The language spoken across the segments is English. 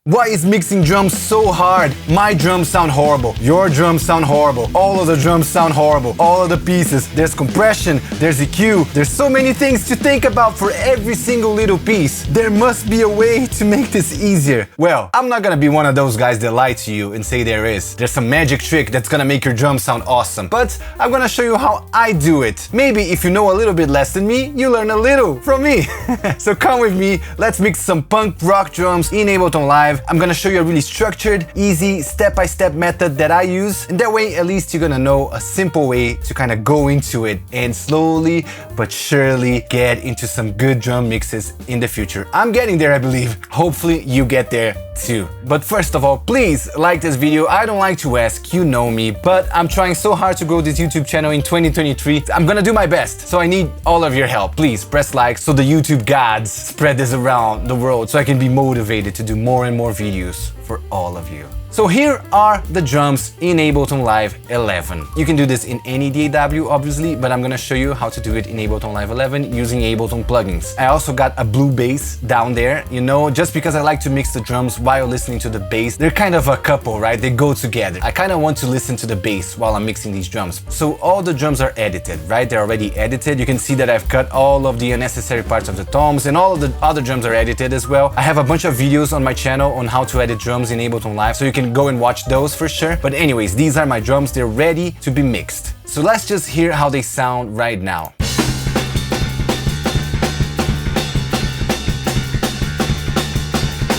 Why is mixing drums so hard? My drums sound horrible. Your drums sound horrible. All of the drums sound horrible. All of the pieces. There's compression, there's EQ. There's so many things to think about for every single little piece. There must be a way to make this easier. Well, I'm not gonna be one of those guys that lie to you and say there is. There's some magic trick that's gonna make your drums sound awesome. But I'm gonna show you how I do it. Maybe if you know a little bit less than me, you learn a little from me. So come with me, let's mix some punk rock drums in Ableton Live. I'm gonna show you a really structured, easy, step-by-step method that I use, and that way at least you're gonna know a simple way to kind of go into it and slowly but surely get into some good drum mixes in the future. I'm getting there, I believe. Hopefully you get there too. But first of all, please like this video. I don't like to ask, you know me, but I'm trying so hard to grow this YouTube channel in 2023. I'm gonna do my best, so I need all of your help. Please press like so the YouTube gods spread this around the world so I can be motivated to do more and more videos for all of you. So here are the drums in Ableton Live 11. You can do this in any DAW obviously, but I'm gonna show you how to do it in Ableton Live 11 using Ableton plugins. I also got a blue bass down there, you know, just because I like to mix the drums while listening to the bass. They're kind of a couple, right? They go together. I kind of want to listen to the bass while I'm mixing these drums. So all the drums are edited, right? They're already edited. You can see that I've cut all of the unnecessary parts of the toms, and all of the other drums are edited as well. I have a bunch of videos on my channel on how to edit drums in Ableton Live, so you can go and watch those for sure. But anyways, these are my drums. They're ready to be mixed. So let's just hear how they sound right now.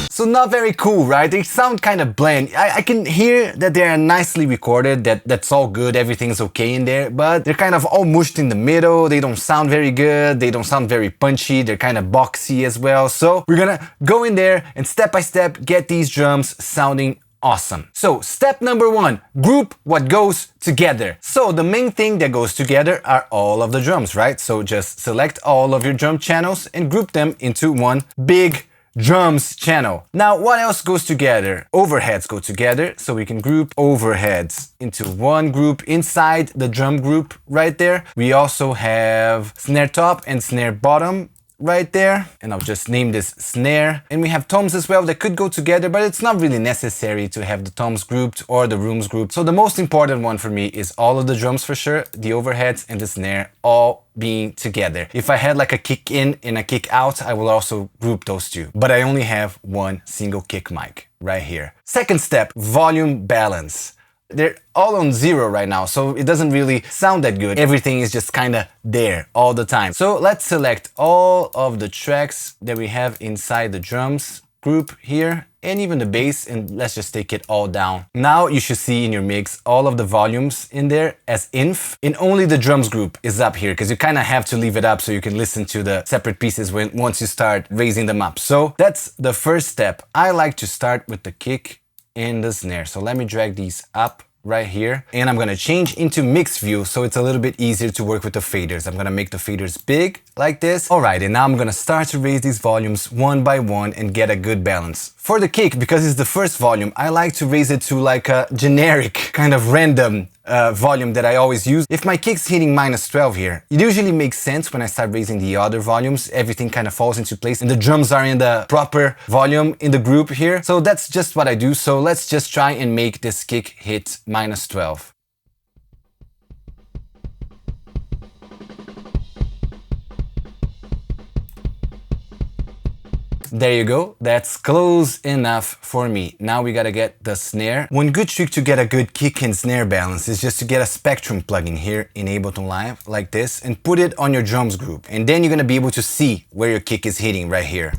So not very cool, right? They sound kind of bland. I can hear that they are nicely recorded, that's all good, everything's okay in there, but they're kind of all mushed in the middle. They don't sound very good, they don't sound very punchy, they're kind of boxy as well. So we're gonna go in there and step by step get these drums sounding awesome. So step number one, group what goes together. So the main thing that goes together are all of the drums, right? So just select all of your drum channels and group them into one big drums channel. Now, what else goes together? Overheads go together, so we can group overheads into one group inside the drum group right there. We also have snare top and snare bottom right there, and I'll just name this snare. And we have toms as well that could go together, but it's not really necessary to have the toms grouped or the rooms grouped. So the most important one for me is all of the drums for sure, the overheads and the snare all being together. If I had like a kick in and a kick out, I will also group those two, but I only have one single kick mic right here. Second step, volume balance. They're all on 0 right now, so it doesn't really sound that good. Everything is just kind of there all the time. So let's select all of the tracks that we have inside the drums group here, and even the bass, and let's just take it all down. Now you should see in your mix all of the volumes in there as inf, and only the drums group is up here, because you kind of have to leave it up so you can listen to the separate pieces once you start raising them up. So that's the first step. I like to start with the kick and the snare. So let me drag these up right here, and I'm gonna change into mix view so it's a little bit easier to work with the faders. I'm gonna make the faders big like this. All right, and now I'm gonna start to raise these volumes one by one and get a good balance. For the kick, because it's the first volume, I like to raise it to like a generic kind of random volume that I always use. If my kick's hitting -12 here, it usually makes sense when I start raising the other volumes. Everything kind of falls into place and the drums are in the proper volume in the group here. So that's just what I do. So let's just try and make this kick hit -12. There you go, that's close enough for me. Now we gotta get the snare. One good trick to get a good kick and snare balance is just to get a Spectrum plugin here in Ableton Live, like this, and put it on your drums group. And then you're gonna be able to see where your kick is hitting right here.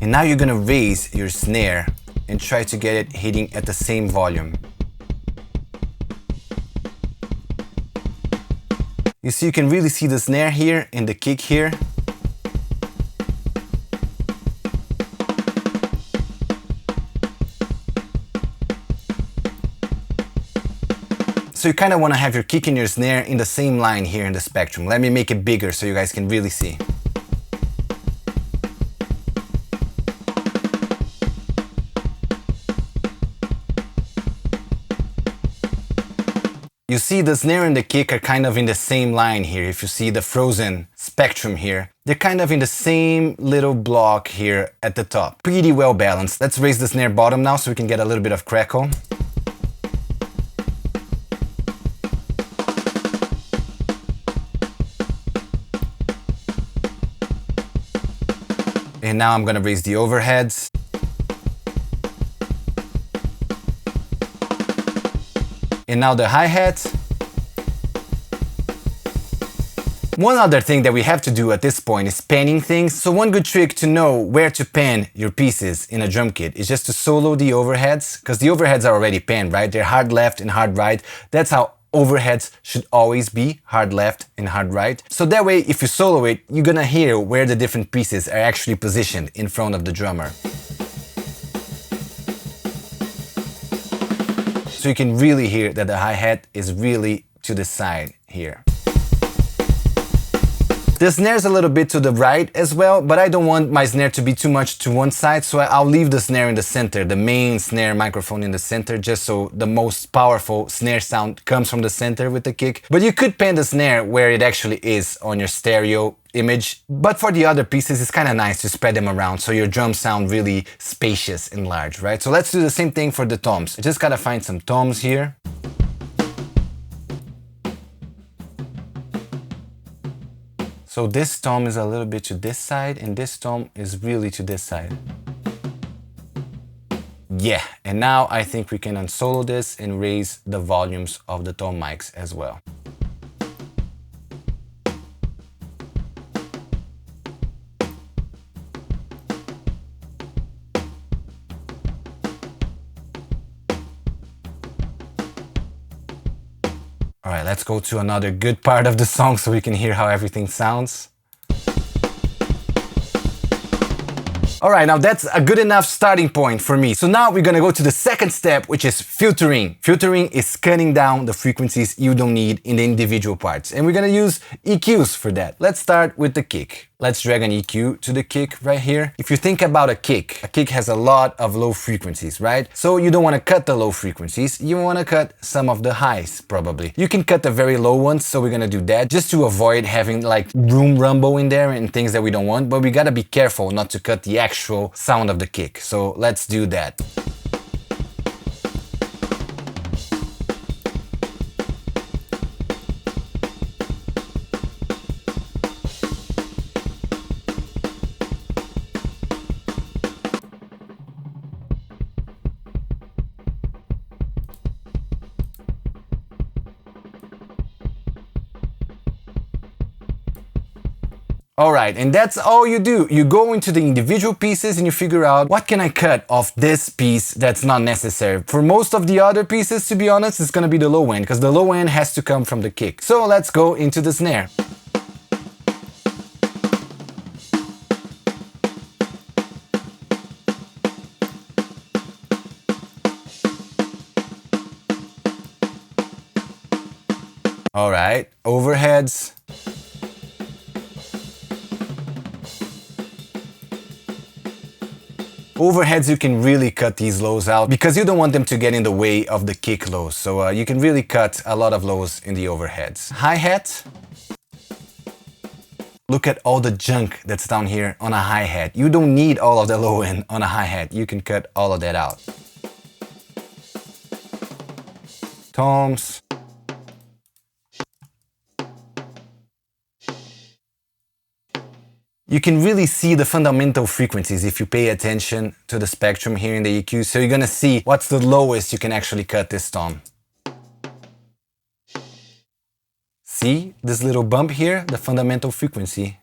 And now you're gonna raise your snare and try to get it hitting at the same volume. You see, you can really see the snare here and the kick here. So you kind of want to have your kick and your snare in the same line here in the Spectrum. Let me make it bigger so you guys can really see. You see the snare and the kick are kind of in the same line here. If you see the frozen spectrum here. They're kind of in the same little block here at the top. Pretty well balanced. Let's raise the snare bottom now so we can get a little bit of crackle. And now I'm gonna raise the overheads. And now the hi-hat. One other thing that we have to do at this point is panning things. So one good trick to know where to pan your pieces in a drum kit is just to solo the overheads, because the overheads are already panned, right? They're hard left and hard right. That's how overheads should always be, hard left and hard right. So that way, if you solo it, you're gonna hear where the different pieces are actually positioned in front of the drummer. So you can really hear that the hi-hat is really to the side here. The snare's a little bit to the right as well, but I don't want my snare to be too much to one side, so I'll leave the snare in the center, the main snare microphone in the center, just so the most powerful snare sound comes from the center with the kick. But you could pan the snare where it actually is on your stereo image, but for the other pieces it's kind of nice to spread them around so your drums sound really spacious and large, right? So let's do the same thing for the toms. I just gotta find some toms here. So this tom is a little bit to this side and this tom is really to this side. Yeah, and now I think we can unsolo this and raise the volumes of the tom mics as well. All right, let's go to another good part of the song so we can hear how everything sounds. All right, now that's a good enough starting point for me. So now we're gonna go to the second step, which is filtering. Filtering is cutting down the frequencies you don't need in the individual parts. And we're gonna use EQs for that. Let's start with the kick. Let's drag an EQ to the kick right here. If you think about a kick has a lot of low frequencies, right? So you don't want to cut the low frequencies, you want to cut some of the highs probably. You can cut the very low ones, so we're gonna do that just to avoid having like room rumble in there and things that we don't want, but we gotta be careful not to cut the actual sound of the kick. So let's do that. Alright, and that's all you do. You go into the individual pieces and you figure out what can I cut off this piece that's not necessary. For most of the other pieces, to be honest, it's gonna be the low end, because the low end has to come from the kick. So let's go into the snare. Alright, overheads. Overheads, you can really cut these lows out because you don't want them to get in the way of the kick lows. So you can really cut a lot of lows in the overheads. Hi-hat. Look at all the junk that's down here on a hi-hat. You don't need all of the low end on a hi-hat. You can cut all of that out. Toms. You can really see the fundamental frequencies if you pay attention to the spectrum here in the EQ. So you're gonna see what's the lowest you can actually cut this tom. See this little bump here? The fundamental frequency.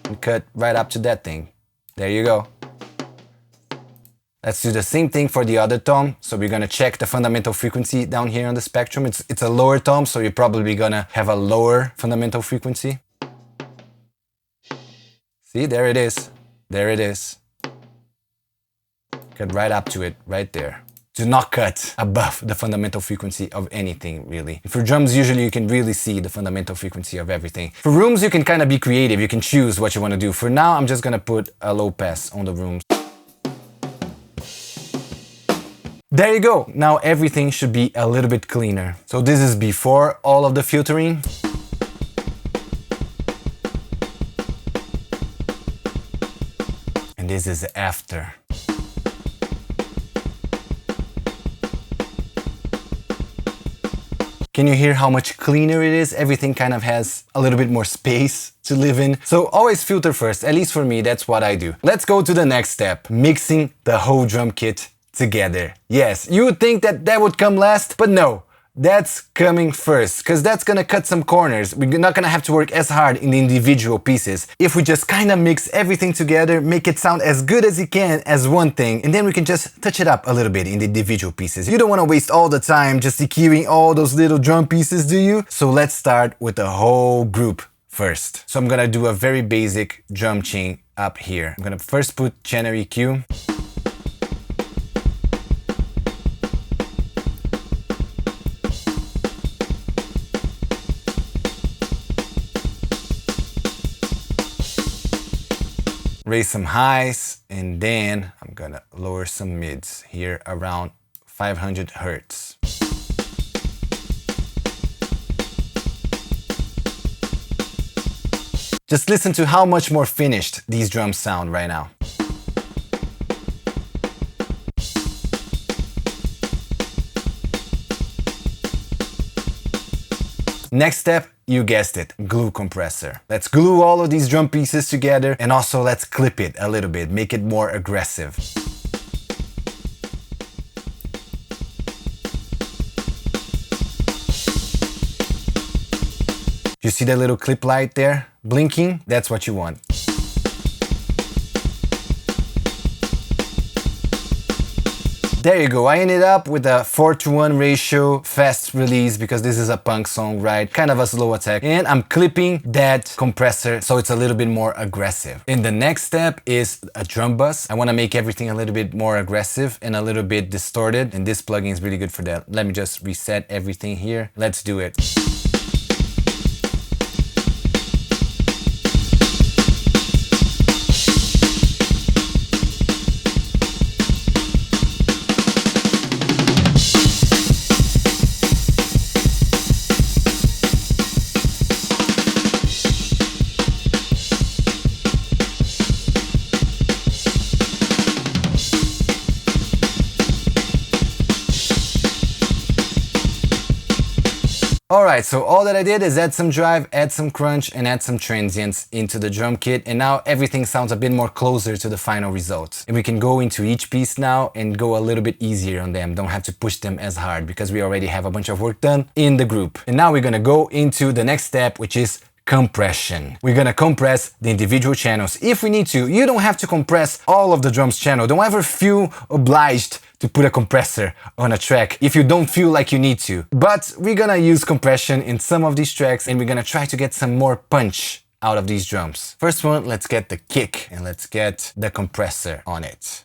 And cut right up to that thing. There you go. Let's do the same thing for the other tom. So we're gonna check the fundamental frequency down here on the spectrum. It's a lower tom, so you're probably gonna have a lower fundamental frequency. See, there it is. There it is. Cut right up to it, right there. Do not cut above the fundamental frequency of anything, really. For drums, usually you can really see the fundamental frequency of everything. For rooms, you can kind of be creative. You can choose what you want to do. For now, I'm just gonna put a low pass on the rooms. There you go. Now everything should be a little bit cleaner. So this is before all of the filtering. and this is after. Can you hear how much cleaner it is? Everything kind of has a little bit more space to live in. So always filter first, at least for me, that's what I do. Let's go to the next step, mixing the whole drum kit together. Yes, you would think that that would come last, but no. That's coming first, because that's gonna cut some corners. We're not gonna have to work as hard in the individual pieces. If we just kind of mix everything together, make it sound as good as it can as one thing, and then we can just touch it up a little bit in the individual pieces. You don't want to waste all the time just EQing all those little drum pieces, do you? So let's start with the whole group first. So I'm gonna do a very basic drum chain up here. I'm gonna first put channel EQ. Raise some highs, and then I'm gonna lower some mids here around 500 Hertz. Just listen to how much more finished these drums sound right now. Next step, you guessed it, glue compressor. Let's glue all of these drum pieces together, and also let's clip it a little bit, make it more aggressive. You see that little clip light there blinking? That's what you want. There you go, I ended up with a 4:1 ratio fast release because this is a punk song, right? Kind of a slow attack. And I'm clipping that compressor so it's a little bit more aggressive. And the next step is a drum bus. I want to make everything a little bit more aggressive and a little bit distorted. And this plugin is really good for that. Let me just reset everything here. Let's do it. Alright, so all that I did is add some drive, add some crunch, and add some transients into the drum kit, and now everything sounds a bit more closer to the final result. And we can go into each piece now and go a little bit easier on them, don't have to push them as hard because we already have a bunch of work done in the group. And now we're gonna go into the next step, which is compression. We're gonna compress the individual channels if we need to. You don't have to compress all of the drums channel. Don't ever feel obliged to put a compressor on a track if you don't feel like you need to. But we're gonna use compression in some of these tracks, and we're gonna try to get some more punch out of these drums. First one, let's get the kick and let's get the compressor on it.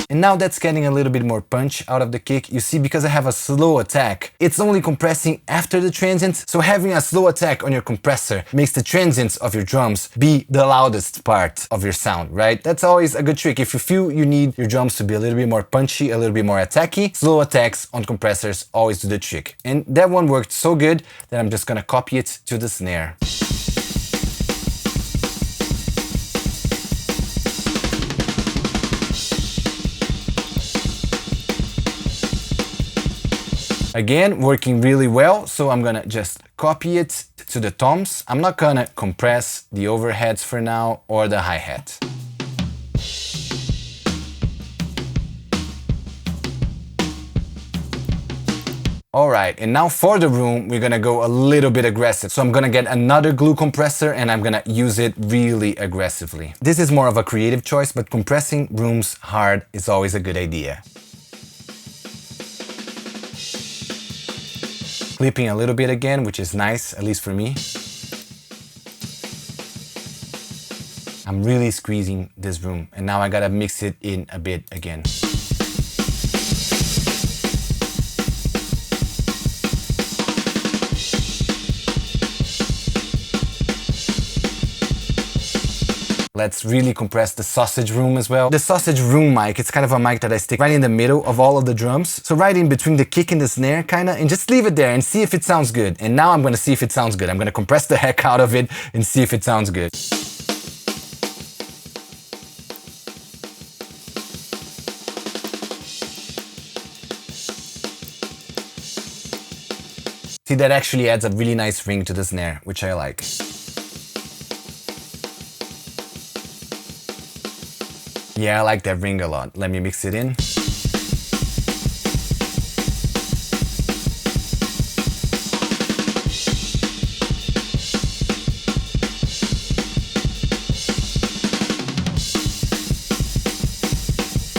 And now that's getting a little bit more punch out of the kick. You see, because I have a slow attack, it's only compressing after the transients. So having a slow attack on your compressor makes the transients of your drums be the loudest part of your sound, right? That's always a good trick. If you feel you need your drums to be a little bit more punchy, a little bit more attacky, slow attacks on compressors always do the trick. And that one worked so good that I'm just gonna copy it to the snare. Again, working really well, so I'm gonna just copy it to the toms. I'm not gonna compress the overheads for now or the hi-hat. Alright, and now for the room, we're gonna go a little bit aggressive. So I'm gonna get another glue compressor and I'm gonna use it really aggressively. This is more of a creative choice, but compressing rooms hard is always a good idea. Clipping a little bit again, which is nice, at least for me. I'm really squeezing this room, and now I gotta mix it in a bit again. Let's really compress the sausage room as well. The sausage room mic, it's kind of a mic that I stick right in the middle of all of the drums. So right in between the kick and the snare kinda, and just leave it there and see if it sounds good. And now I'm gonna see if it sounds good. I'm gonna compress the heck out of it and see if it sounds good. See, that actually adds a really nice ring to the snare, which I like. Yeah, I like that ring a lot. Let me mix it in.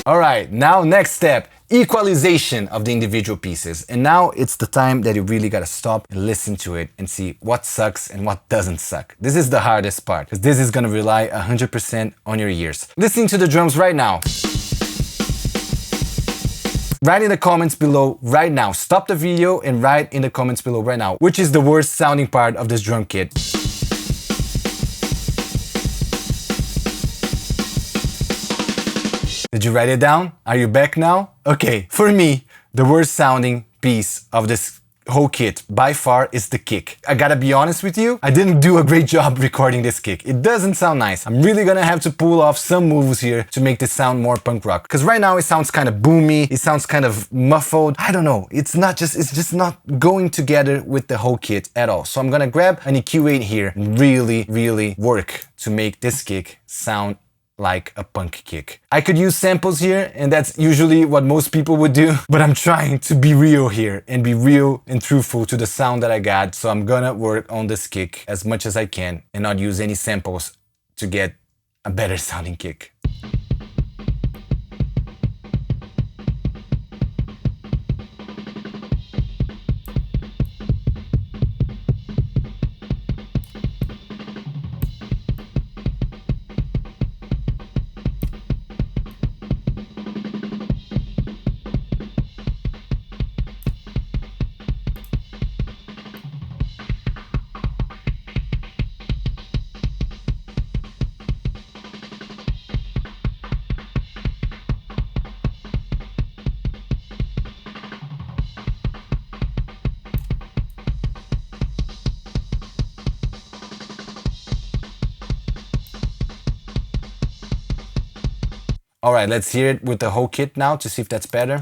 All right, now next step. Equalization of the individual pieces. And now it's the time that you really gotta stop and listen to it and see what sucks and what doesn't suck. This is the hardest part, because this is gonna rely 100% on your ears. Listening to the drums right now. Write in the comments below right now. Stop the video and write in the comments below right now, which is the worst sounding part of this drum kit. Did you write it down? Are you back now? Okay, for me, the worst sounding piece of this whole kit by far is the kick. I gotta be honest with you, I didn't do a great job recording this kick. It doesn't sound nice. I'm really gonna have to pull off some moves here to make this sound more punk rock. Because right now it sounds kind of boomy, it sounds kind of muffled. I don't know, it's just not going together with the whole kit at all. So I'm gonna grab an EQ8 here and really work to make this kick sound like a punk kick. I could use samples here, and that's usually what most people would do, but I'm trying to be real here and be real and truthful to the sound that I got, so I'm gonna work on this kick as much as I can and not use any samples to get a better sounding kick. All right, let's hear it with the whole kit now to see if that's better.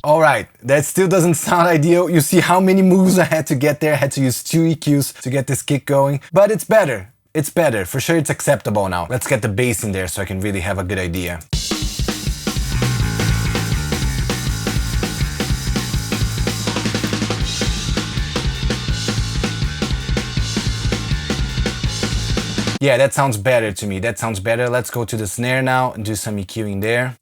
All right, that still doesn't sound ideal. You see how many moves I had to get there. I had to use 2 EQs to get this kick going, but it's better. It's better. For sure, it's acceptable now. Let's get the bass in there so I can really have a good idea. Yeah, that sounds better to me. That sounds better. Let's go to the snare now and do some EQing there.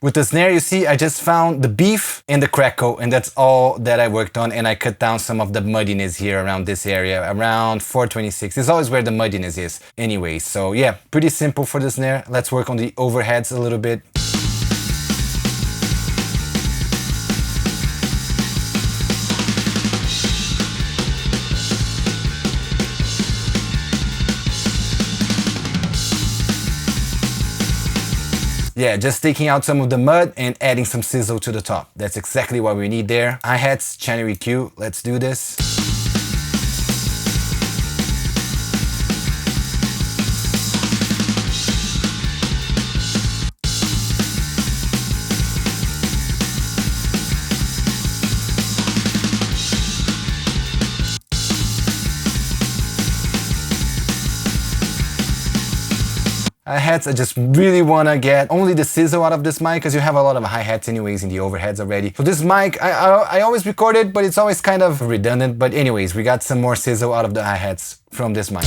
With the snare, you see, I just found the beef and the crackle, and that's all that I worked on, and I cut down some of the muddiness here around this area, around 426. It's always where the muddiness is anyway. So yeah, pretty simple for the snare. Let's work on the overheads a little bit. Yeah, just taking out some of the mud and adding some sizzle to the top. That's exactly what we need there. Hi-hats, channel EQ, let's do this. Hi-hats, I just really want to get only the sizzle out of this mic because you have a lot of hi-hats anyways in the overheads already. So this mic, I always record it, but it's always kind of redundant. But anyways, we got some more sizzle out of the hi-hats from this mic.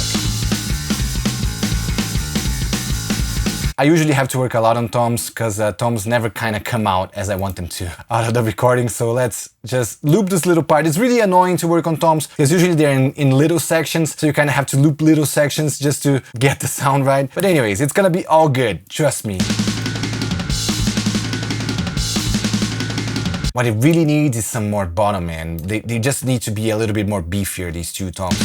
I usually have to work a lot on toms because toms never kind of come out as I want them to out of the recording. So let's just loop this little part. It's really annoying to work on toms because usually they're in little sections. So you kind of have to loop little sections just to get the sound right. But anyways, it's gonna be all good. Trust me. What it really needs is some more bottom end. They just need to be a little bit more beefier, these two toms.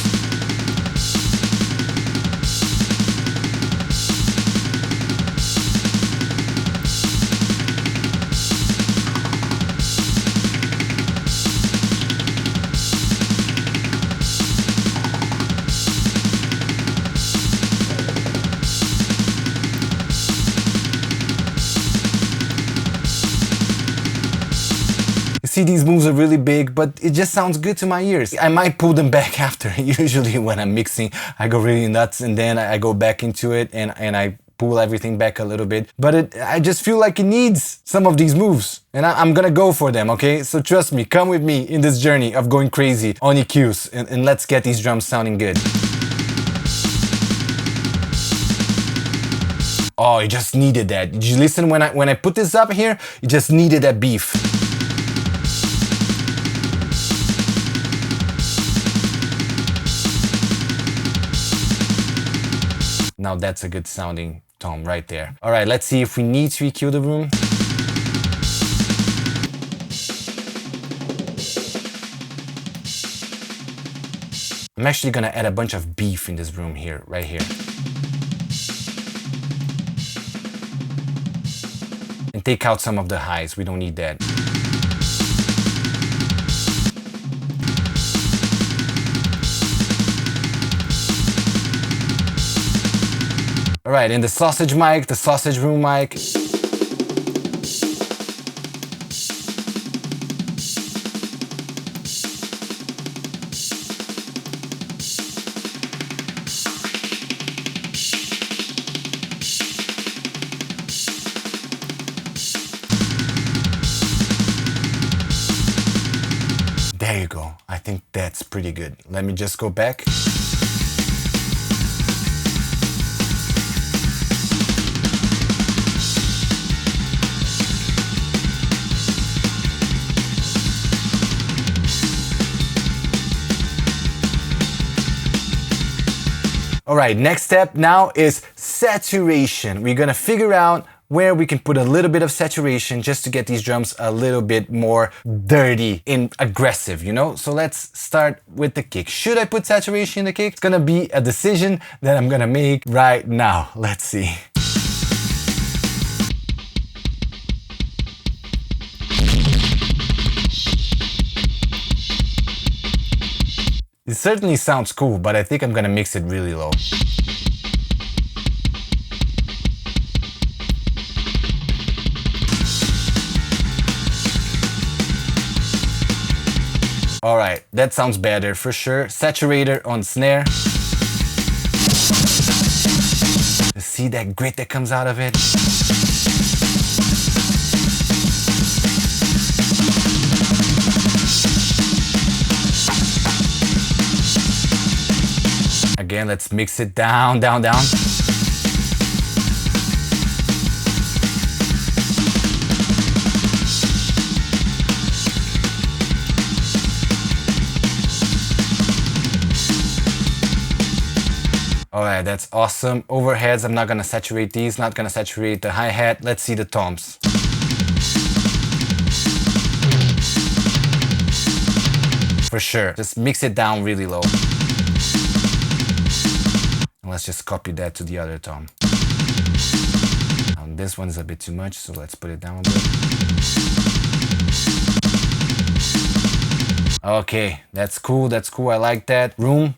See, these moves are really big, but it just sounds good to my ears. I might pull them back after. Usually when I'm mixing, I go really nuts and then I go back into it and I pull everything back a little bit. But I just feel like it needs some of these moves and I'm gonna go for them, okay? So trust me, come with me in this journey of going crazy on EQs and let's get these drums sounding good. Oh, you just needed that. Did you listen when I put this up here? You just needed that beef. Now that's a good sounding tom right there. All right, let's see if we need to EQ the room. I'm actually gonna add a bunch of beef in this room here, right here. And take out some of the highs, we don't need that. All right, and the sausage mic, the sausage room mic. There you go. I think that's pretty good. Let me just go back. All right, next step now is saturation. We're gonna figure out where we can put a little bit of saturation just to get these drums a little bit more dirty and aggressive, you know? So let's start with the kick. Should I put saturation in the kick? It's gonna be a decision that I'm gonna make right now. Let's see. It certainly sounds cool, but I think I'm gonna mix it really low. All right, that sounds better for sure. Saturator on snare. See that grit that comes out of it? Again, let's mix it down, down, down. Alright, that's awesome. Overheads, I'm not gonna saturate these, not gonna saturate the hi-hat. Let's see the toms. For sure, just mix it down really low. And let's just copy that to the other tom. This one's a bit too much, so let's put it down a bit. Okay, that's cool, I like that. Room.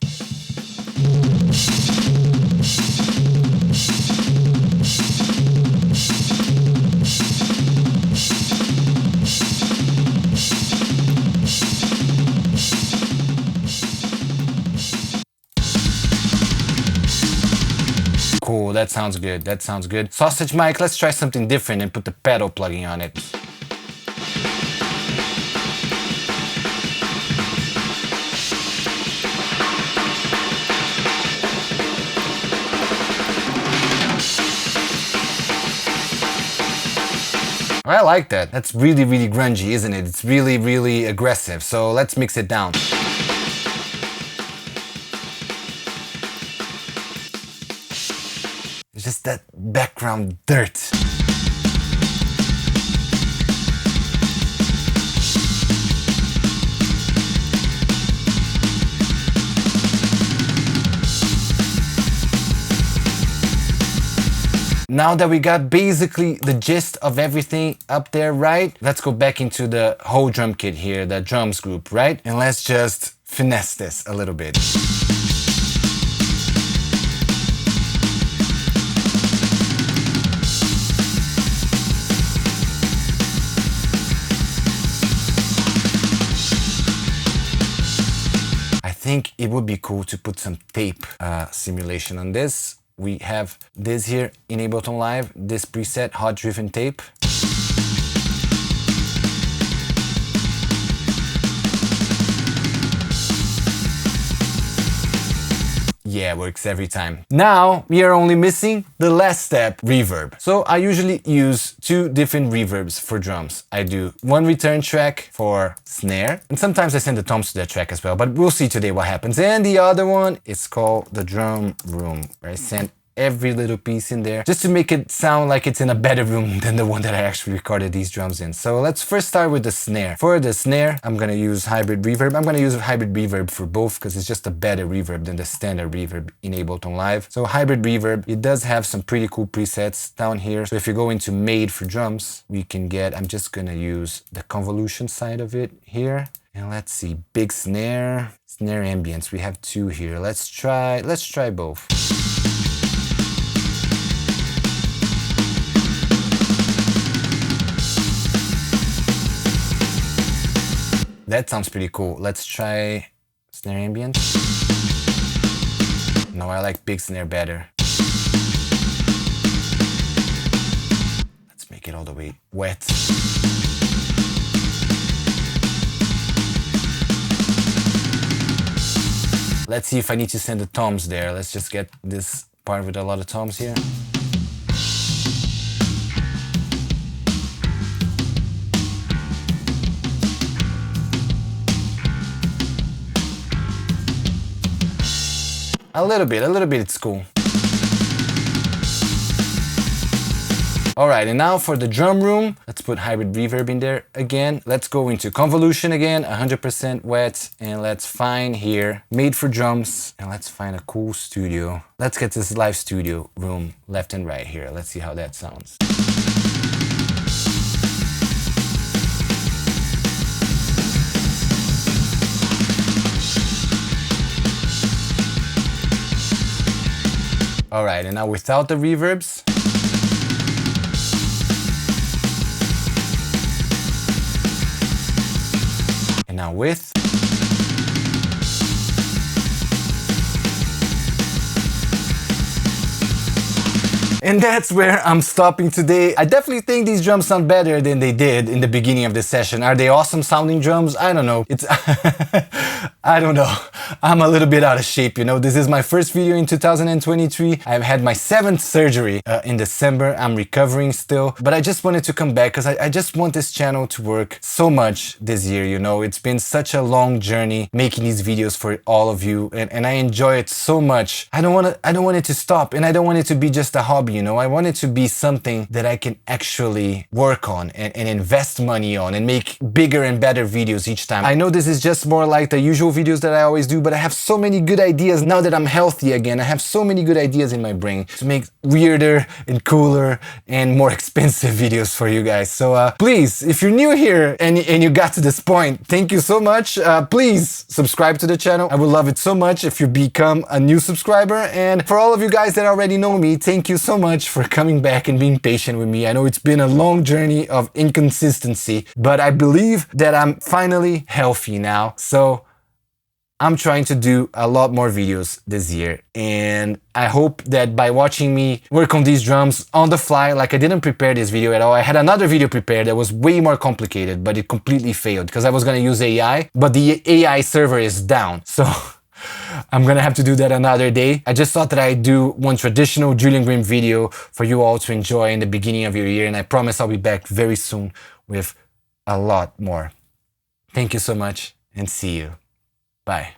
Cool, that sounds good, that sounds good. Sausage mic, let's try something different and put the pedal plugin on it. I like that. That's really, really grungy, isn't it? It's really, really aggressive. So let's mix it down. It's just that background dirt. Now that we got basically the gist of everything up there, right? Let's go back into the whole drum kit here, the drums group, right? And let's just finesse this a little bit. I think it would be cool to put some tape simulation on this. We have this here in Ableton Live, this preset, hot driven tape. Yeah, works every time. Now we are only missing the last step, reverb. So I usually use two different reverbs for drums. I do one return track for snare, and sometimes I send the toms to that track as well, but we'll see today what happens. And the other one is called the drum room, where I send every little piece in there just to make it sound like it's in a better room than the one that I actually recorded these drums in. So let's first start with the snare. For the snare, I'm gonna use hybrid reverb. I'm gonna use hybrid reverb for both because it's just a better reverb than the standard reverb in Ableton Live. So hybrid reverb, it does have some pretty cool presets down here. So if you go into made for drums, we can get, I'm just gonna use the convolution side of it here. And let's see, big snare, snare ambience. We have two here. Let's try both. That sounds pretty cool. Let's try snare ambience. No, I like big snare better. Let's make it all the way wet. Let's see if I need to send the toms there. Let's just get this part with a lot of toms here. A little bit, it's cool. Alright, and now for the drum room, let's put hybrid reverb in there again. Let's go into convolution again, 100% wet, and let's find here, made for drums, and let's find a cool studio. Let's get this live studio room left and right here. Let's see how that sounds. Alright, and now without the reverbs. And now with. And that's where I'm stopping today. I definitely think these drums sound better than they did in the beginning of the session. Are they awesome sounding drums? I don't know. It's I don't know. I'm a little bit out of shape, you know. This is my first video in 2023. I've had my 7th surgery in December. I'm recovering still, but I just wanted to come back because I just want this channel to work so much this year, you know. It's been such a long journey making these videos for all of you, and I enjoy it so much. I don't want it to stop, and I don't want it to be just a hobby, you know. I want it to be something that I can actually work on and invest money on and make bigger and better videos each time. I know this is just more like the usual videos that I always do, but I have so many good ideas now that I'm healthy again. I have so many good ideas in my brain to make weirder and cooler and more expensive videos for you guys. So please, if you're new here and you got to this point, thank you so much. Please subscribe to the channel. I would love it so much if you become a new subscriber. And for all of you guys that already know me, thank you so much for coming back and being patient with me. I know it's been a long journey of inconsistency, but I believe that I'm finally healthy now. So I'm trying to do a lot more videos this year, and I hope that by watching me work on these drums on the fly, like I didn't prepare this video at all. I had another video prepared that was way more complicated, but it completely failed because I was gonna use AI, but the AI server is down. So I'm gonna have to do that another day. I just thought that I'd do one traditional Julian Grimm video for you all to enjoy in the beginning of your year, and I promise I'll be back very soon with a lot more. Thank you so much, and see you. Bye.